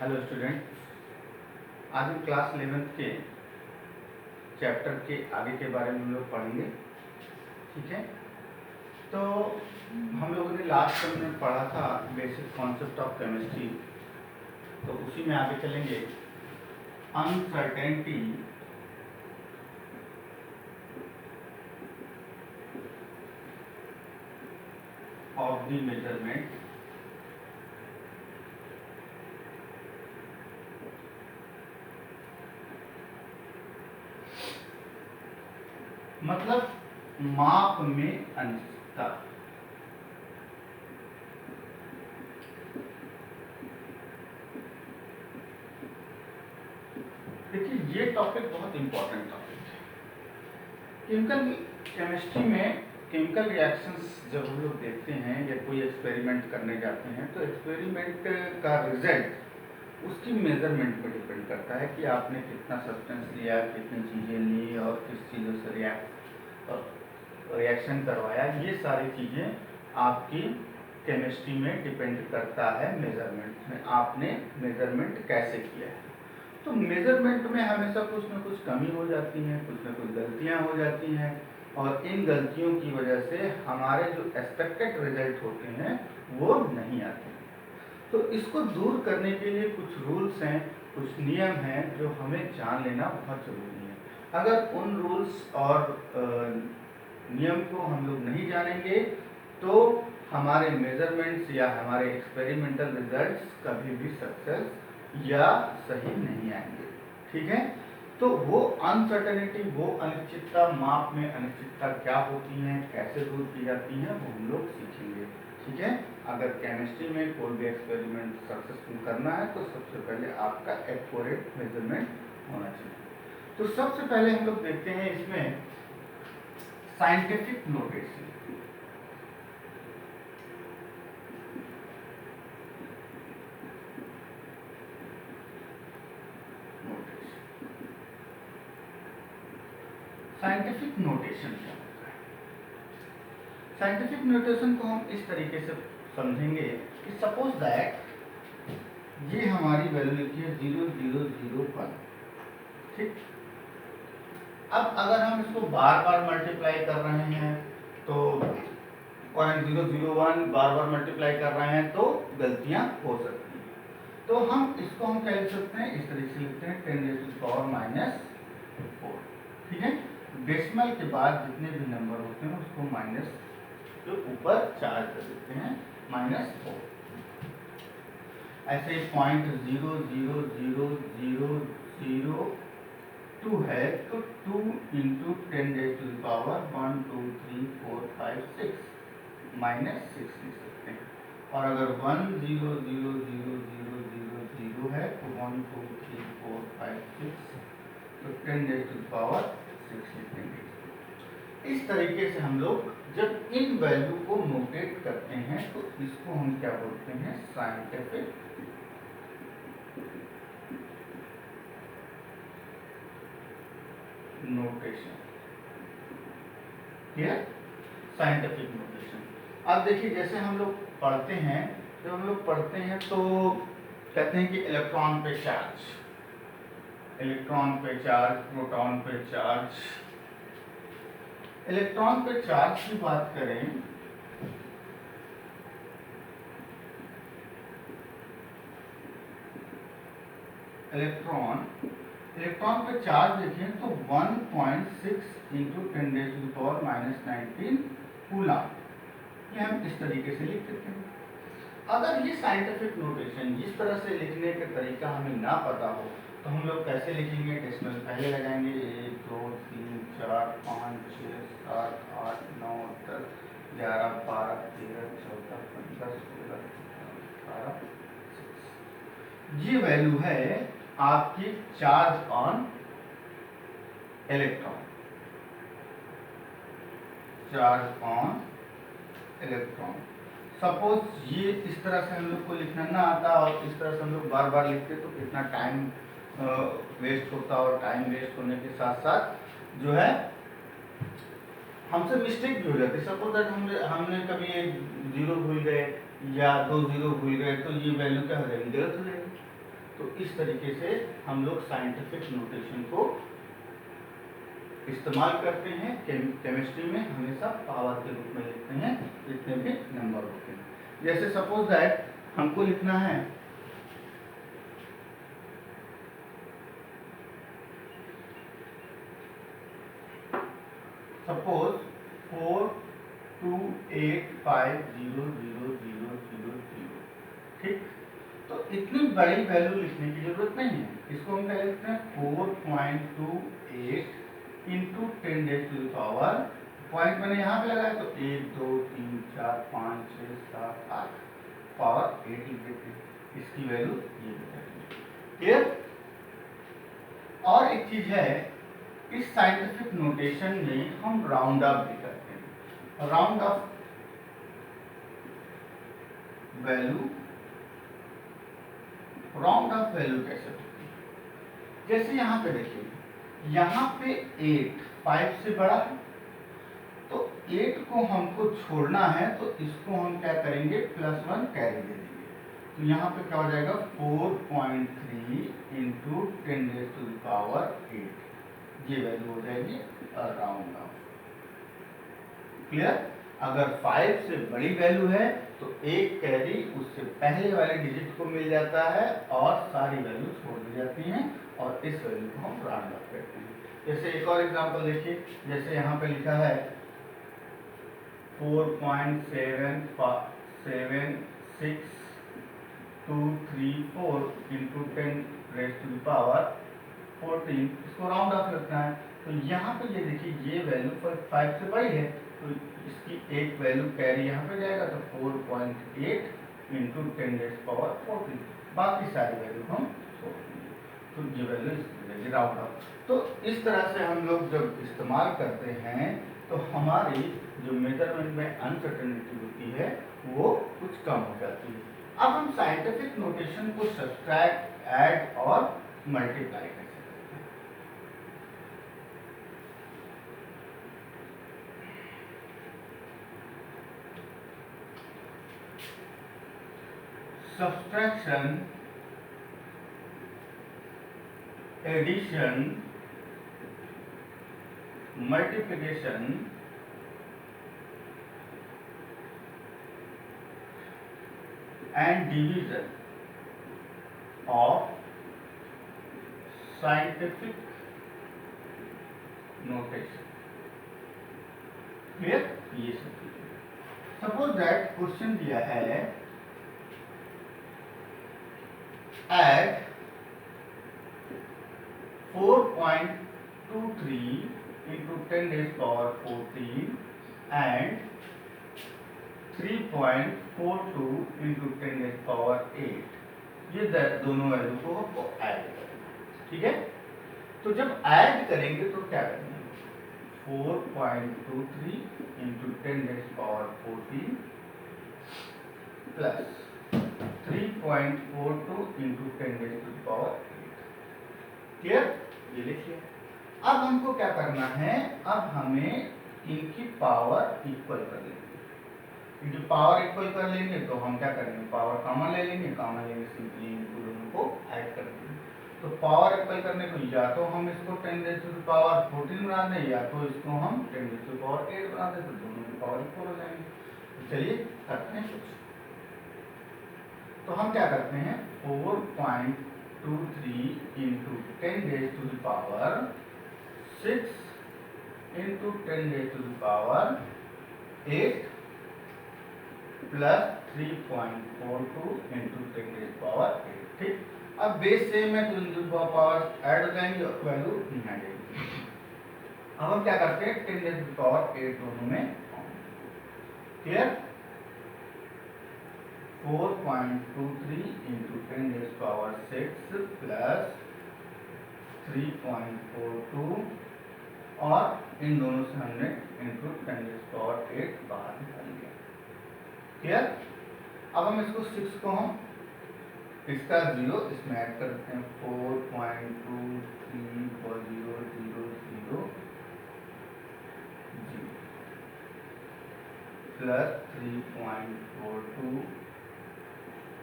Hello student, आज हम class 11th के चैप्टर के आगे के बारे में हम लोग पढ़ेंगे। ठीक है, तो हम लोगों ने लास्ट टर्म में पढ़ा था बेसिक कॉन्सेप्ट ऑफ केमिस्ट्री, तो उसी में आगे चलेंगे। अनसर्टेनिटी ऑफ द मेजरमेंट मतलब माप में अनिश्चितता। देखिए, ये टॉपिक बहुत इंपॉर्टेंट टॉपिक है। केमिकल केमिस्ट्री में केमिकल रिएक्शंस जब हम लोग देखते हैं या कोई एक्सपेरिमेंट करने जाते हैं, तो एक्सपेरिमेंट का रिजल्ट उसकी मेजरमेंट पर डिपेंड करता है कि आपने कितना सब्सटेंस लिया, कितनी चीज़ें ली और किस चीज़ों से रिएक्शन करवाया। ये सारी चीज़ें आपकी केमिस्ट्री में डिपेंड करता है मेजरमेंट में, आपने मेजरमेंट कैसे किया है। तो मेजरमेंट में हमेशा कुछ न कुछ कमी हो जाती है, कुछ न कुछ गलतियाँ हो जाती हैं, और इन गलतियों की वजह से हमारे जो एक्सपेक्टेड रिजल्ट होते हैं वो नहीं आते। तो इसको दूर करने के लिए कुछ रूल्स हैं, कुछ नियम हैं जो हमें जान लेना बहुत ज़रूरी है। अगर उन रूल्स और नियम को हम लोग नहीं जानेंगे तो हमारे मेजरमेंट्स या हमारे एक्सपेरिमेंटल रिजल्ट्स कभी भी सक्सेस या सही नहीं आएंगे। ठीक है, तो वो अनसर्टेनिटी, वो अनिश्चितता, माप में अनिश्चितता क्या होती है, कैसे दूर की जाती है, वो हम लोग सीखेंगे। ठीक है, अगर केमिस्ट्री में कोई भी एक्सपेरिमेंट सक्सेसफुल करना है तो सबसे पहले आपका एक्यूरेट मेजरमेंट होना चाहिए। तो सबसे पहले हम लोग देखते हैं इसमें साइंटिफिक नोटेशन। साइंटिफिक नोटेशन क्या होता है? साइंटिफिक नोटेशन को हम इस तरीके से समझेंगे कि सपोज दैट ये हमारी वैल्यू लिखी है 0001। ठीक, अब अगर हम इसको बार बार मल्टीप्लाई कर रहे हैं तो 0.001 बार बार मल्टीप्लाई कर रहे हैं तो गलतियां हो सकती हैं। तो हम क्या लिख सकते हैं, इस तरीके से लिखते हैं 10⁻⁴। ठीक है, डेसिमल के बाद जितने भी नंबर होते हैं उसको माइनस के ऊपर चार्ज कर देते हैं, -4। ऐसे 0.00002 है तो 2 × 10⁻⁴ 1 2 3 4 5 6 -6 लिख सकते हैं। और अगर 1000000 है तो 1 2 3 4 5 6 तो 10⁻⁶ लिखेंगे। इस तरीके से हम लोग जब इन वैल्यू को नोटेट करते हैं तो इसको हम क्या बोलते हैं, scientific notation. Clear? Scientific notation. अब देखिए, जैसे हम लोग पढ़ते हैं, जब हम लोग पढ़ते हैं तो कहते हैं कि इलेक्ट्रॉन पे चार्ज, इलेक्ट्रॉन पे चार्ज, प्रोटॉन पे चार्ज। इलेक्ट्रॉन पे चार्ज की बात करें इलेक्ट्रॉन पे चार्ज देखें तो 1.6 × 10⁻⁻19 कूलम। ये हम इस तरीके से लिख देते हैं। अगर ये साइंटिफिक नोटेशन, जिस तरह से लिखने का तरीका हमें ना पता हो तो हम लोग कैसे लिखेंगे, डेसिमल पहले लगाएंगे 1 2 3 4 5 6 7 8 9 10 11 12 13 14 15 16 17 18। ये वैल्यू है आपकी charge on electron, charge on electron. Suppose ये इस तरह से हम लोग को लिखना ना आता और इस तरह से हम लोग बार बार लिखते तो कितना टाइम वेस्ट होता, और टाइम वेस्ट होने के साथ साथ जो है हमसे मिस्टेक भी हो जाती है। सपोज दैट हमने कभी एक 0 भूल गए या 2 0 भूल गए तो ये वैल्यू क्या हो जाएगी, गलत हो जाएगी। तो इस तरीके से हम लोग साइंटिफिक नोटेशन को इस्तेमाल करते हैं। केमिस्ट्री में हमेशा पावर के रूप में लिखते हैं जितने भी नंबर होते हैं। जैसे सपोज दैट हमको लिखना है सपोज 428500000, ठीक। तो इतनी बड़ी वैल्यू लिखने की जरूरत नहीं है। इसको हम क्या लिखते हैं 4.28 इंटू 10⁻⁴ पॉइंट मैंने यहाँ पे लगाया तो 1 2 3 4 5 6 7 8 पावर 8 लिख देते हैं। इसकी वैल्यू ये बताएंगे। क्लियर। और एक चीज है, इस साइंटिफिक नोटेशन में हम राउंड ऑफ भी करते हैं। राउंड ऑफ वैल्यू कैसे होती है? जैसे यहाँ पे देखिए, यहाँ पे 8 5 से बड़ा है, तो 8 को हमको छोड़ना है, तो इसको हम क्या करेंगे +1 कैरी दे देंगे। तो यहाँ पे क्या हो जाएगा 4.3 इंटू 10⁸ ये वैल्यू हो जाएगी राउंड ऑफ। क्लियर। अगर 5 से बड़ी वैल्यू है तो एक कैरी उससे पहले वाले डिजिट को मिल जाता है और सारी वैल्यू छोड़ दी जाती हैं और इस वैल्यू को हम राउंड ऑफ करते हैं। जैसे एक और एग्जांपल देखिए, जैसे यहाँ पे लिखा है 4.76234 इंटू 10⁻14, इसको राउंड ऑफ करना है। तो यहाँ पे ये देखिए, ये वैल्यू 5 से बड़ी है, तो इसकी एक वैल्यू कैरी यहाँ पे जाएगा, तो 4.8 इंटू 10⁻14, बाकी सारी वैल्यू हम छोड़ देंगे। तो ये वैल्यू राउंड ऑफ। तो इस तरह से हम लोग जब इस्तेमाल करते हैं तो हमारी जो मेजरमेंट में अनसर्टेनिटी होती है वो कुछ कम हो जाती है। अब हम साइंटिफिक नोटेशन को सब्ट्रैक्ट, ऐड और मल्टीप्लाई कैसे करते हैं? Subtraction, addition, multiplication and division of scientific notation. Clear? ये सब चीजें। Suppose that क्वेश्चन दिया है add 4.23 into 10⁻14 and 3.42 into 10⁸8, ये दोनों वैल्यू को हमको ऐड करना है। ठीक है। तो जब ऐड करेंगे तो क्या करेंगे 4.23 into 10⁻14 प्लस 3.42 into 10⁸8। क्लियर। ये लिखिए। अब हमको क्या करना है, अब हमें इनकी पावर इक्वल कर लेंगे। जो पावर इक्वल कर लेंगे तो हम क्या करेंगे, पावर कॉमन ले लेंगे, सिंपली इनको दोनों को ऐड कर देंगे। तो पावर इक्वल करने को या तो हम इसको 10⁻14 बना दें, या तो इसको हम 10⁻8 बना दें, तो दोनों की पावर इक्वल हो जाएंगे। तो चलिए करते हैं कुछ। तो हम क्या करते हैं 4.23 इंटू 10⁻6 इंटू 10⁻8 प्लस 3.42 इंटू 10⁻8। ठीक। अब बेस सेम है तो इनकी पावर ऐड हो जाएंगे और वैल्यू नहीं आ जाएगी। अब हम क्या करते हैं 10⁻8 दोनों में। क्लियर। 4.23 इंटू 10⁻6 प्लस 3.42 और इन दोनों से हमने इंटू 10⁻8 बाहर निकाल लिया। क्लियर। अब हम इसको 6 को हम इसका 0 इसमें ऐड कर देते हैं 4.23 प्लस 3.42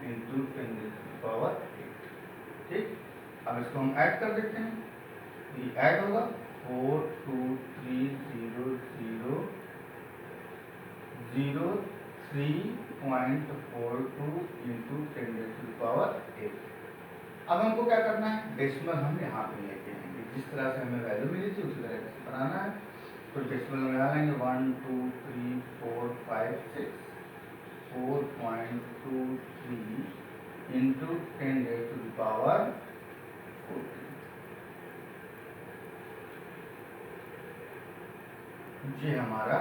इंटू 10⁻8। ठीक, अब इसको हम ऐड कर देते हैं, ये ऐड होगा 4230003.42 इंटू 10⁸ अब हमको क्या करना है, डेसिमल हम यहाँ पे लेके आएंगे, जिस तरह से हमें वैल्यू मिली थी उसी तरह से बनाना है। तो डेसिमल में डालेंगे 1 2 3 4 5 6 4.23 इंटू 10⁻⁴ ये हमारा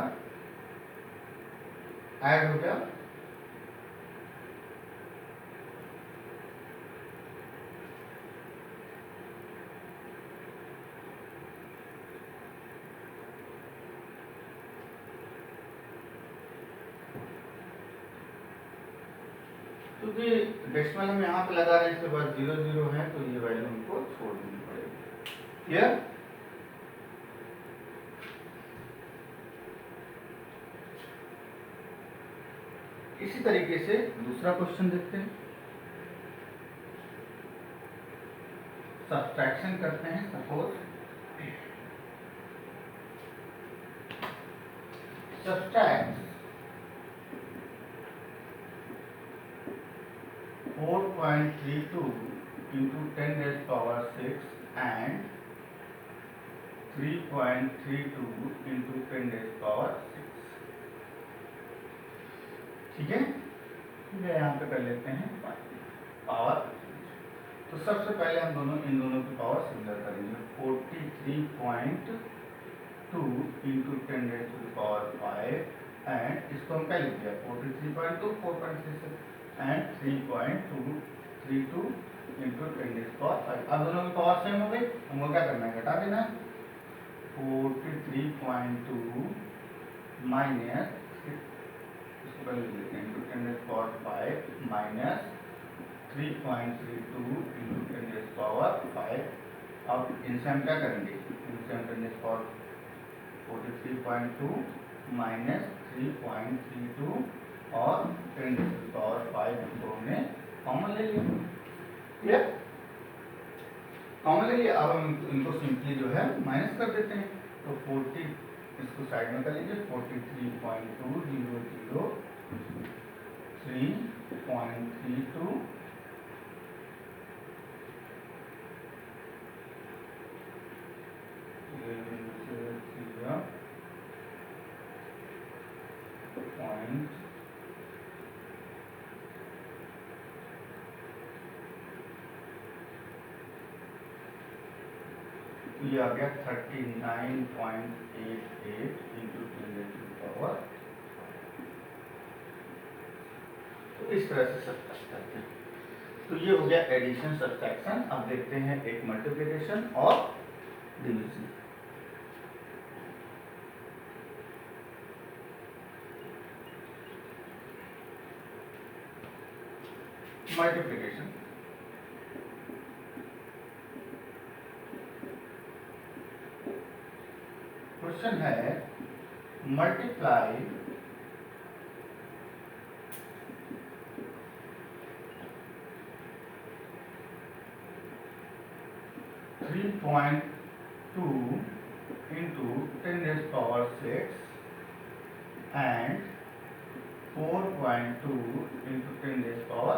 ऐड हो गया। क्योंकि डेसिमल हम यहाँ पे लगा रहे हैं, इसके बाद 0 0 है, तो ये वैल्यू हमको छोड़ देनी पड़ेगी। क्लियर? इसी तरीके से दूसरा क्वेश्चन देखते हैं, सब्ट्रैक्शन करते हैं। Suppose subtract 4.32 into 10⁻⁶ and 3.32 into 10⁻⁶। ठीक है, यहाँ पे कर लेते हैं पावर। तो सबसे पहले हम इन दोनों की पावर सिमिलर करेंगे। 43.2 into 10⁵ एंड इसको हम क्या लिख दिया 43.2 4.36 एंड 3.232 इंटू 10⁵। अब दोनों की पावर सेम हो गई, हमको क्या करना है, घटा देना है। 43.2 माइनस इसको पहले लिख लेते हैं इंटू 10⁵ माइनस 3.32 इंटू 10⁵। अब इनसे हम क्या करेंगे, इनसे हम 43.2 माइनस 3.32 और 10⁵ हमने कॉमन ले लिया। क्लियर? कॉमन ले लिया। अब हम इनको सिंपली जो है माइनस कर देते हैं। तो 40 इसको साइड में कर लीजिए, 43.20003.32 पॉइंट ये आ गया 39.88 इंटू 10⁻⁴। तो इस तरह से सब्ट्रैक्ट करते हैं। तो ये हो गया एडिशन सब्ट्रैक्शन। अब देखते हैं एक मल्टीप्लिकेशन और डिवीजन। मल्टीप्लिकेशन क्वेश्चन है, multiply 3.2 into 10⁻⁶ and 4.2 into 10⁻⁴।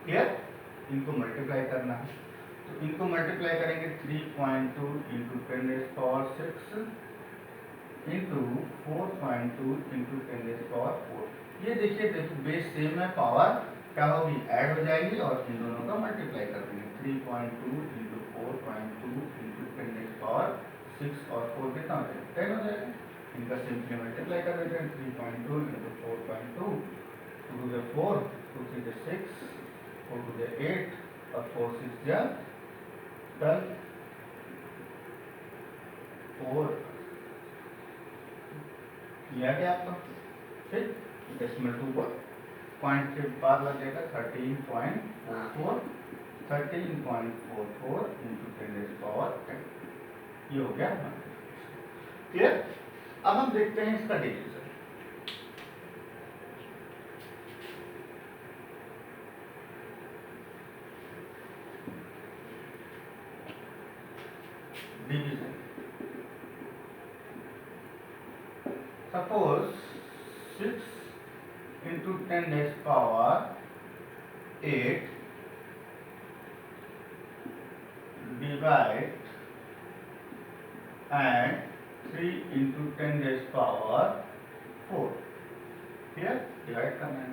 Clear? इनको मल्टीप्लाई करना है, तो इनको मल्टीप्लाई करेंगे 3.2 इंटू 10⁻⁶ इंटू 4.2 इंटू 10⁻⁴। ये देखिए बेस सेम है, पावर क्या होगी, ऐड हो जाएगी और इन दोनों का मल्टीप्लाई कर देंगे। 3.2 इंटू 4.2 इंटू 10⁻⁶ और 4 कितना हो जाएगा, 10 हो जाएगा। इनका सिंपली मल्टीप्लाई कर देते हैं। 3.2 into 4.2, 2 to the 4, 2 3 the 6, 4 to the 8 और 4 6 जा 12, 4 किया गया आपका। ठीक, डेसिमल 2 पॉइंट के बाद लग जाएगा 13.44 इंटू 10⁻⁴। ये हो गया। क्लियर? अब हम देखते हैं इसका division. Suppose 6 into 10 raised power 8 divide and 3 into 10 raised power 4. ठीक है, डिवाइड करना है,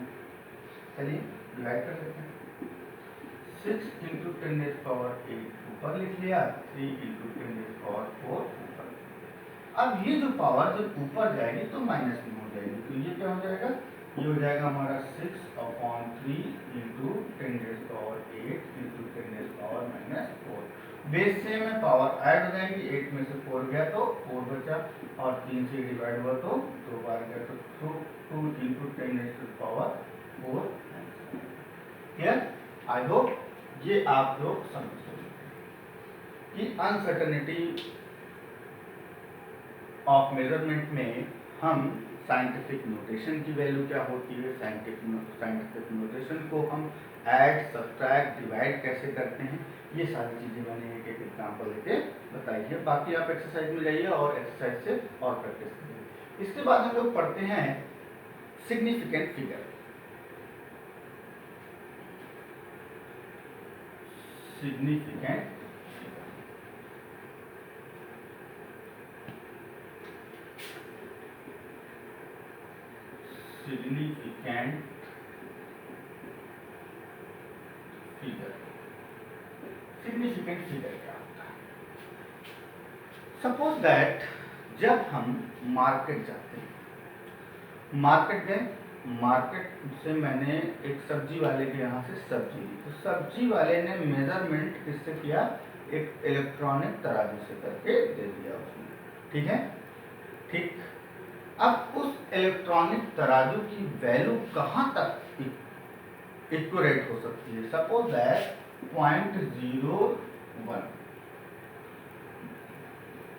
चलिए डिवाइड कर लेते हैं। 6 into 10 raised power 8 ऊपर लिख लिया, 3 into 10 raised power 4 ऊपर। अब ये जो पावर जब ऊपर जाएगी तो माइनस में हो जाएगी, तो ये क्या हो जाएगा, ये हो जाएगा हमारा 6/3 into 10 raised power 8 into 10 raised power -4। Base से में पावर ऐड हो जाएंगी, 8 में से 4 गया तो 4 बचा, और 3 से डिवाइड हुआ तो 2 बार गया, तो 2 into 10 raised power 4। Clear? I hope ये आप लोग समझ गए कि अनसर्टेनिटी ऑफ मेजरमेंट में हम साइंटिफिक नोटेशन की वैल्यू क्या होती है, साइंटिफिक नोटेशन को हम ऐड, सब्ट्रैक्ट, डिवाइड कैसे करते हैं, ये सारी चीज़ें मैंने एक एक एग्जांपल लेके बताई है। बाकी आप एक्सरसाइज में जाइए और एक्सरसाइज से और प्रैक्टिस करिए। इसके बाद हम लोग पढ़ते हैं significant figure. Significant significant figure. Significant figure क्या होता है? सपोज दैट जब हम मार्केट जाते हैं, मार्केट गए, मार्केट से मैंने एक सब्जी वाले के यहाँ से सब्जी ली, तो सब्जी वाले ने मेजरमेंट किससे किया, एक इलेक्ट्रॉनिक तराजू से करके दे दिया उसने, ठीक है। ठीक, अब उस इलेक्ट्रॉनिक तराजू की वैल्यू कहाँ तक एक्यूरेट हो सकती है? सपोज दैट 0.01,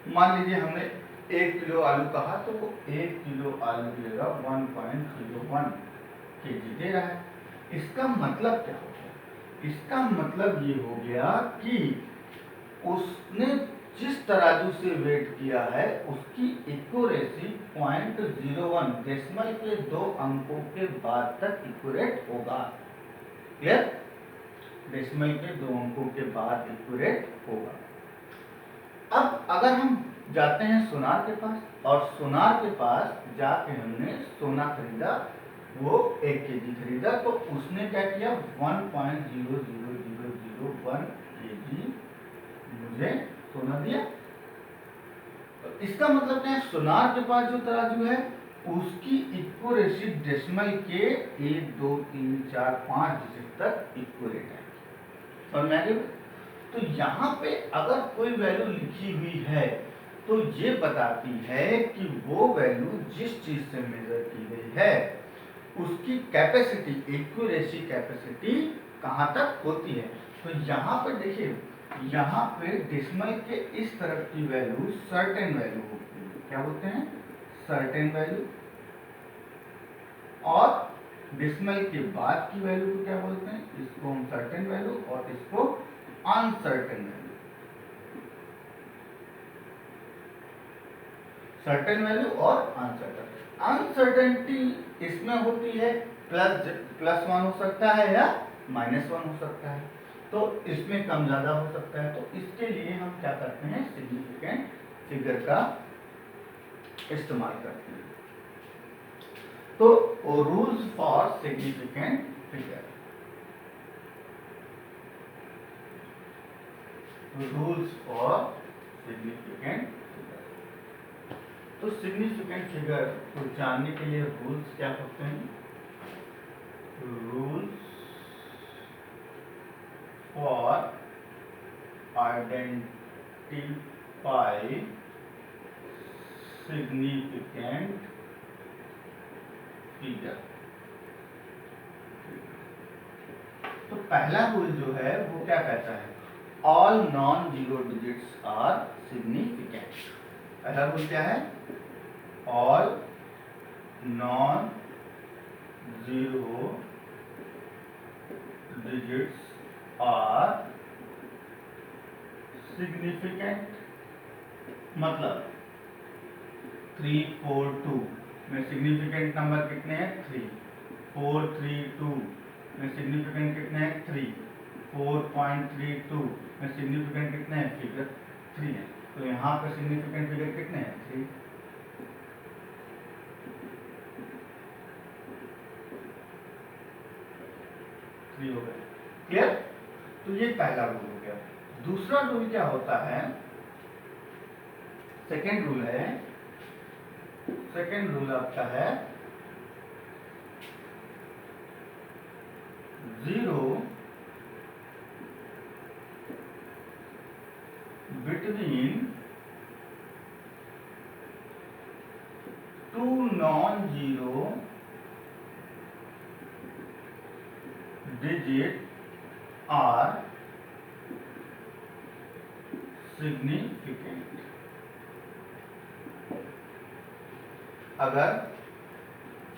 मान लीजिए हमने 1 किलो आलू कहा, तो वो 1 किलो आलू देगा 1.01 kg दे रहा है। इसका मतलब क्या हो गया? इसका मतलब ये हो गया कि उसने जिस तराजू से वेट किया है उसकी एक्यूरेसी 0.01 डेसिमल के 2 अंकों के बाद तक एक्यूरेट होगा। क्लियर? डेसिमल के 2 अंकों के बाद एक्यूरेट होगा। अब अगर हम जाते हैं सोनार के पास, और सोनार के पास जाके हमने सोना खरीदा, वो 1 kg खरीदा, तो उसने क्या किया, 1.00001 kg मुझे सोना दिया। तो इसका मतलब क्या है, सोनार के पास जो तराजू है उसकी एक्यूरेसी डेसिमल के 1 2 3 4 5 डिजिट तक एक्यूरेट है। समझ में आ गया? तो यहाँ पे अगर कोई वैल्यू लिखी हुई है तो ये बताती है कि वो वैल्यू जिस चीज से मेजर की गई है उसकी कैपेसिटी, एक्यूरेसी कैपेसिटी कहाँ तक होती है। तो यहाँ पे देखिए, यहाँ पे डेसिमल के इस तरफ की वैल्यू सर्टेन वैल्यू होती है, क्या बोलते हैं, सर्टेन वैल्यू, और डेसिमल के बाद की वैल्यू को क्या बोलते हैं, इसको हम सर्टेन वैल्यू और इसको अनसर्टेन वैल्यू। सर्टेन वैल्यू और अनसर्टेन। अनसर्टेनिटी इसमें होती है +1 हो सकता है या -1 हो सकता है, तो इसमें कम ज्यादा हो सकता है। तो इसके लिए हम क्या करते हैं, सिग्निफिकेंट फिगर का इस्तेमाल करते हैं। तो rules for significant figure, rules for significant figure. तो सिग्निफिकेंट फिगर को जानने के लिए रूल्स क्या होते हैं, rules for identify significant figure. तो पहला रूल जो है वो क्या कहता है, all non zero digits are significant. पहला रूल क्या है, all non zero digits are significant. मतलब 3 4 2 में सिग्निफिकेंट नंबर कितने हैं 3, 432 में सिग्निफिकेंट कितने हैं 3, 4.32 में सिग्निफिकेंट कितने हैं फिगर 3 है। तो यहाँ पे सिग्निफिकेंट फिगर कितने हैं 3। हो गया क्लियर। तो ये पहला रूल हो गया। दूसरा रूल क्या होता है, सेकेंड रूल है, सेकेंड रूल आपका है 0 between two non-zero digit are significant। अगर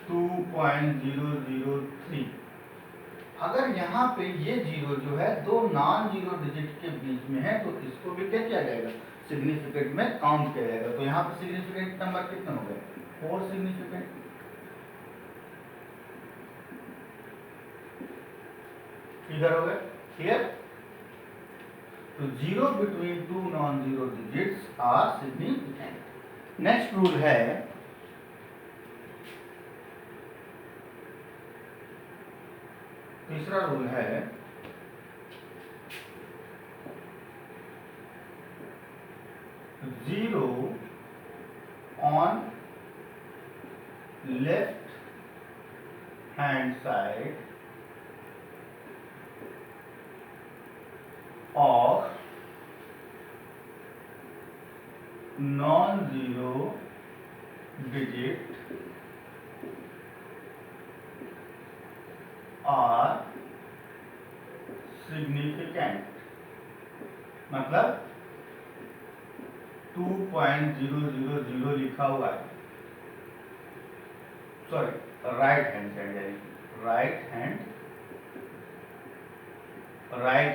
2.003 अगर यहाँ पे ये जीरो जो है दो नॉन जीरो डिजिट के बीच में है तो इसको भी क्या किया जाएगा, सिग्निफिकेंट में काउंट किया जाएगा। तो यहाँ पे सिग्निफिकेंट नंबर कितने हो गए 4 सिग्निफिकेंट। फिगर हो गए क्लियर। तो 0 between two non zero digits are significant. Next rule है तीसरा रूल है 0 on left hand side of non zero digit are significant. मतलब 2.000 लिखा हुआ है, sorry right hand side, right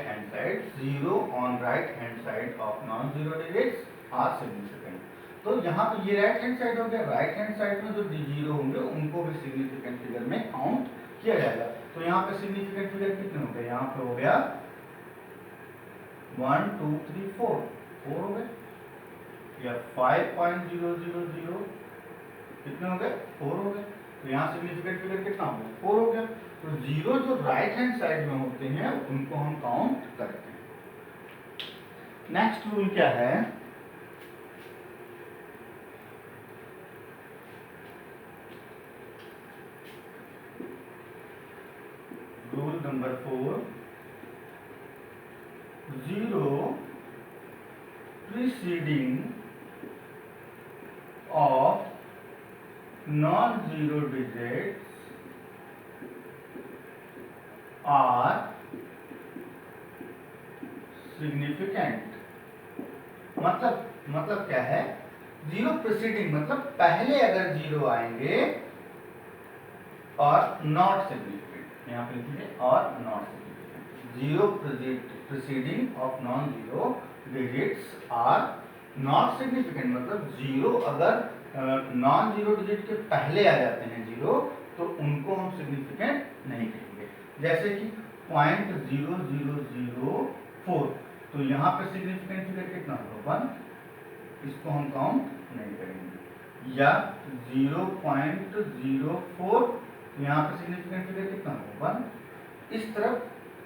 hand side 0 on right hand side of non zero digits are significant. तो यहाँ पे ये राइट हैंड साइड हो गया, राइट हैंड साइड में जो जीरो होंगे उनको भी सिग्निफिकेंट फिगर में काउंट किया जाएगा। तो यहाँ पे सिग्निफिकेंट फिगर कितने हो गए, यहाँ पे हो गया 1 2 3 4 हो गए, या 5.000 कितने हो गए 4 हो गए। तो यहाँ सिग्निफिकेंट फिगर कितना हो गया 4 हो गया। तो जीरो जो राइट हैंड साइड में होते हैं उनको हम काउंट करते हैं। नेक्स्ट रूल क्या है, rule number 4, 0 preceding of non-zero digits are significant। मतलब क्या है, जीरो प्रीसीडिंग मतलब पहले अगर जीरो आएंगे और नॉट सिग्निफिकेंट, यहाँ पे लिखिए और not significant. Zero preceding of non zero digits are not significant मतलब जीरो अगर नॉन जीरो डिजिट के पहले आ जाते हैं जीरो तो उनको हम सिग्निफिकेंट नहीं कहेंगे। जैसे कि 0.0004 तो यहाँ पे सिग्निफिकेंट फिगर कितना होगा 1, इसको हम काउंट नहीं करेंगे। या 0.04 यहाँ पे सिग्निफिकेंट फिगर कितना होगा 1। इस तरह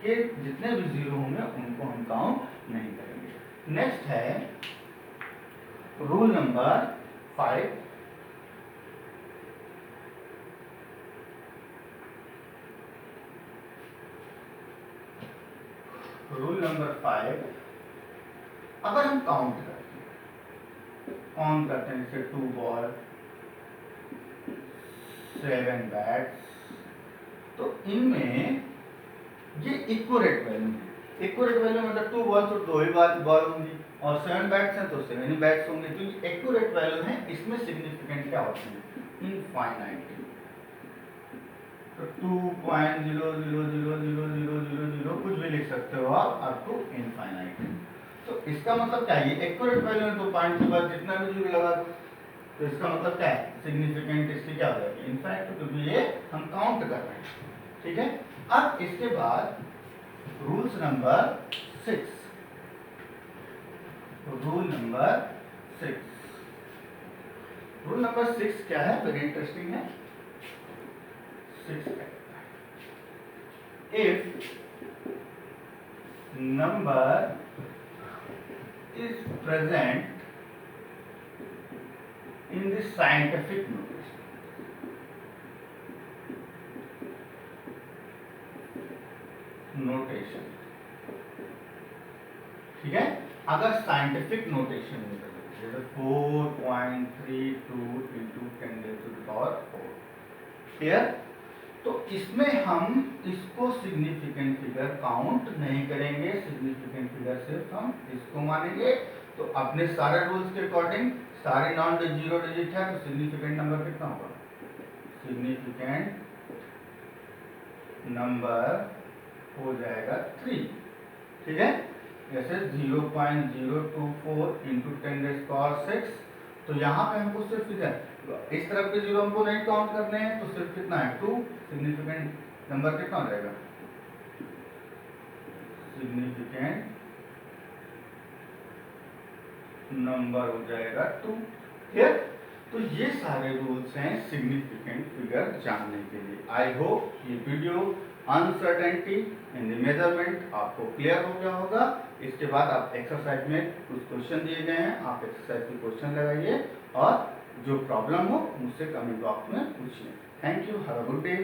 के जितने भी जीरो होंगे उनको हम काउंट नहीं करेंगे। नेक्स्ट है रूल नंबर 5, रूल नंबर 5, अगर हम काउंट करते हैं जैसे 2 बॉल 7 बैट्स तो इनमें ये इक्वरेट वैल्यू है। इक्वरेट वैल्यू मतलब 2 बॉल तो 2 ही बॉल होंगी और 7 बैट्स हैं तो 7 ही बैट्स होंगे। तो ये एक्यूरेट वैल्यू है, इसमें सिग्निफिकेंट क्या होते हैं इनफाइनाइट। तो 2.0000000 कुछ भी लिख सकते हो आप अप टू इनफाइनाइट। तो इसका मतलब क्या है, एक्यूरेट वैल्यू है तो पॉइंट के बाद जितना भी जीरो लगा दो। तो इसका मतलब क्या है, सिग्निफिकेंट इसलिए क्या हो जाएगा, इनफैक्ट, क्योंकि ये हम काउंट कर रहे हैं। ठीक है, अब इसके बाद रूल्स नंबर 6, रूल नंबर 6 क्या है, वेरी इंटरेस्टिंग है। 6 if number is present in the scientific notation, ठीक है, अगर साइंटिफिक नोटेशन में जैसे 4.32 इंटू 10⁴, क्लियर, तो इसमें हम इसको सिग्निफिकेंट फिगर काउंट नहीं करेंगे, सिग्निफिकेंट फिगर सिर्फ हम इसको मानेंगे। तो अपने सारे रूल्स के अकॉर्डिंग सारे नॉन जीरो डिजिट है, तो सिग्निफिकेंट नंबर कितना होगा, सिग्निफिकेंट नंबर हो जाएगा 3। ठीक है, जैसे 0.024 इंटू 10⁻⁶, तो यहाँ पे हमको सिर्फ फिगर इस तरफ के जीरो हमको नहीं काउंट करने हैं, तो सिर्फ कितना है 2, सिग्निफिकेंट नंबर कितना हो जाएगा, सिग्निफिकेंट नंबर हो जाएगा 2। ठीक, तो ये सारे रूल्स हैं सिग्निफिकेंट फिगर जानने के लिए। आई होप ये video uncertainty in the measurement आपको क्लियर हो गया होगा। इसके बाद आप एक्सरसाइज में कुछ क्वेश्चन दिए गए हैं, आप एक्सरसाइज के क्वेश्चन लगाइए और जो प्रॉब्लम हो मुझसे कमेंट बॉक्स में पूछिए। Thank you, have a good day.